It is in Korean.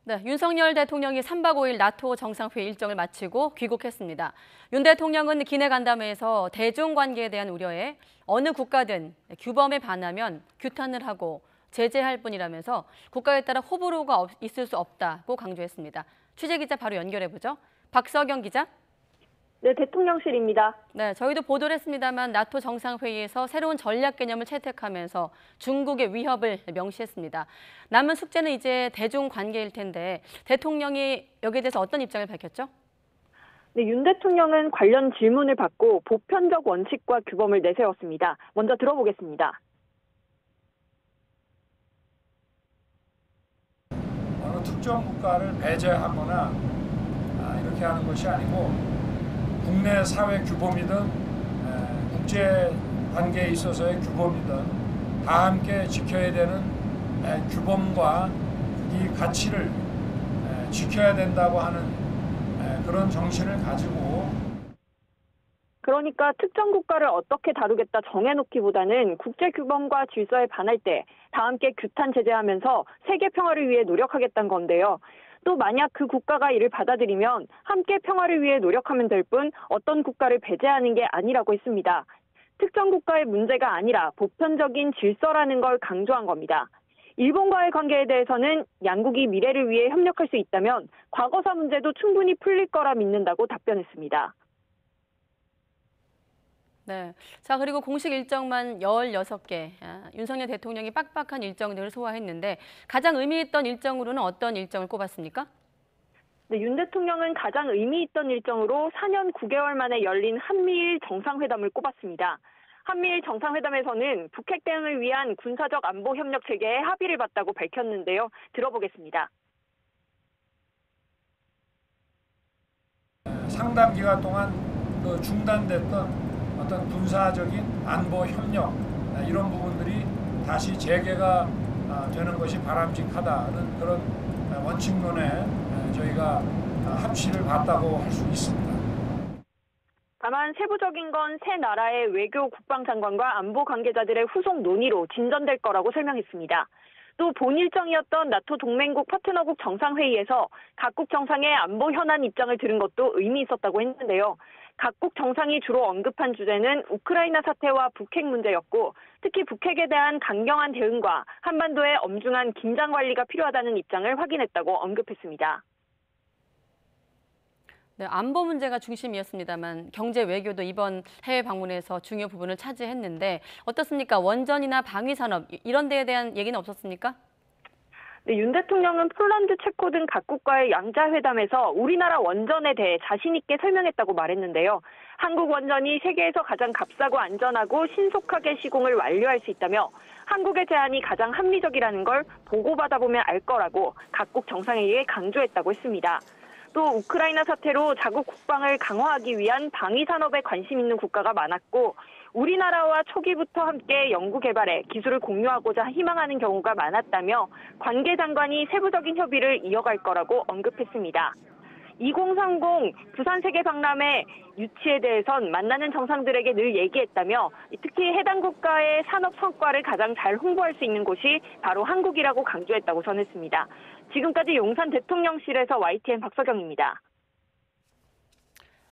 네, 윤석열 대통령이 3박 5일 나토 정상회의 일정을 마치고 귀국했습니다. 윤 대통령은 기내 간담회에서 대중관계에 대한 우려에 어느 국가든 규범에 반하면 규탄을 하고 제재할 뿐이라면서 국가에 따라 호불호가 있을 수 없다고 강조했습니다. 취재기자 바로 연결해보죠. 박서경 기자. 네, 대통령실입니다. 네, 저희도 보도를 했습니다만 나토 정상회의에서 새로운 전략 개념을 채택하면서 중국의 위협을 명시했습니다. 남은 숙제는 이제 대중관계일 텐데 대통령이 여기에 대해서 어떤 입장을 밝혔죠? 네, 윤 대통령은 관련 질문을 받고 보편적 원칙과 규범을 내세웠습니다. 먼저 들어보겠습니다. 어느 특정 국가를 배제하거나 이렇게 하는 것이 아니고 국내 사회 규범이든 국제 관계에 있어서의 규범이든 다 함께 지켜야 되는 규범과 이 가치를 지켜야 된다고 하는 그런 정신을 가지고 그러니까 특정 국가를 어떻게 다루겠다 정해놓기보다는 국제 규범과 질서에 반할 때 다 함께 규탄 제재하면서 세계 평화를 위해 노력하겠다는 건데요. 또 만약 그 국가가 이를 받아들이면 함께 평화를 위해 노력하면 될 뿐 어떤 국가를 배제하는 게 아니라고 했습니다. 특정 국가의 문제가 아니라 보편적인 질서라는 걸 강조한 겁니다. 일본과의 관계에 대해서는 양국이 미래를 위해 협력할 수 있다면 과거사 문제도 충분히 풀릴 거라 믿는다고 답변했습니다. 네. 자, 그리고 공식 일정만 16개. 윤석열 대통령이 빡빡한 일정들을 소화했는데 가장 의미 있던 일정으로는 어떤 일정을 꼽았습니까? 네, 윤 대통령은 가장 의미 있던 일정으로 4년 9개월 만에 열린 한미일 정상회담을 꼽았습니다. 한미일 정상회담에서는 북핵 대응을 위한 군사적 안보 협력 체계에 합의를 봤다고 밝혔는데요. 들어보겠습니다. 상당 기간 동안 중단됐던 어떤 군사적인 안보 협력 이런 부분들이 다시 재개가 되는 것이 바람직하다는 그런 원칙론에 저희가 합치를 봤다고 할 수 있습니다. 다만 세부적인 건 세 나라의 외교 국방장관과 안보 관계자들의 후속 논의로 진전될 거라고 설명했습니다. 또 본 일정이었던 나토 동맹국 파트너국 정상회의에서 각국 정상의 안보 현안 입장을 들은 것도 의미 있었다고 했는데요. 각국 정상이 주로 언급한 주제는 우크라이나 사태와 북핵 문제였고 특히 북핵에 대한 강경한 대응과 한반도의 엄중한 긴장 관리가 필요하다는 입장을 확인했다고 언급했습니다. 네, 안보 문제가 중심이었습니다만 경제 외교도 이번 해외 방문에서 중요 부분을 차지했는데 어떻습니까? 원전이나 방위 산업 이런 데에 대한 얘기는 없었습니까? 네, 윤 대통령은 폴란드, 체코 등 각국과의 양자회담에서 우리나라 원전에 대해 자신 있게 설명했다고 말했는데요. 한국 원전이 세계에서 가장 값싸고 안전하고 신속하게 시공을 완료할 수 있다며 한국의 제안이 가장 합리적이라는 걸 보고받아 보면 알 거라고 각국 정상회의에 강조했다고 했습니다. 또 우크라이나 사태로 자국 국방을 강화하기 위한 방위 산업에 관심 있는 국가가 많았고 우리나라와 초기부터 함께 연구 개발에 기술을 공유하고자 희망하는 경우가 많았다며 관계 장관이 세부적인 협의를 이어갈 거라고 언급했습니다. 2030 부산 세계 박람회 유치에 대해선 만나는 정상들에게 늘 얘기했다며 특히 해당 국가의 산업 성과를 가장 잘 홍보할 수 있는 곳이 바로 한국이라고 강조했다고 전했습니다. 지금까지 용산 대통령실에서 YTN 박서경입니다.